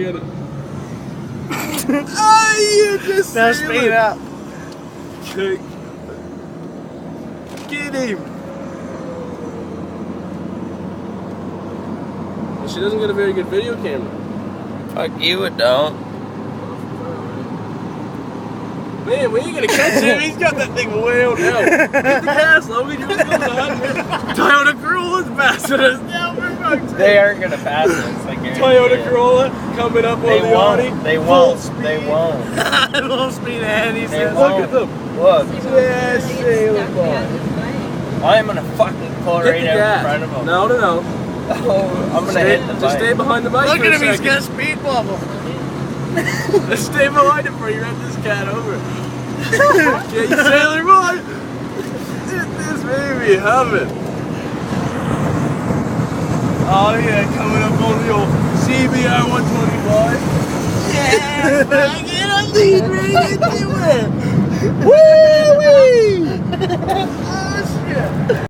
get it. Oh, you just Now speed up. Okay. Get him. Well, she doesn't get a very good video camera. Fuck you, it don't. Man, we ain't gonna catch him. He's got that thing way out now. Hit the gas, Logan. You're going 100. Toyota Corolla's passing us now. They aren't gonna pass us. I guarantee Toyota it. Corolla coming up on They the won't. Audi. They Full won't. speed. They won't. Full speed ahead. He They says, won't. look at them. Look. Yes, sailor boy. I'm gonna fucking pull Hit right the out gas. in front of him. No. Oh, I'm gonna hit the bike. Just stay behind the bike. Look for at a him, he's second. got a speed bubble. Let's stay behind him before you run this cat over. Yeah, you sailor boy. Hit this baby, have it. Oh yeah, coming up on the old CBR125. Yeah, bang it, I'm leading right into it. Woo-wee!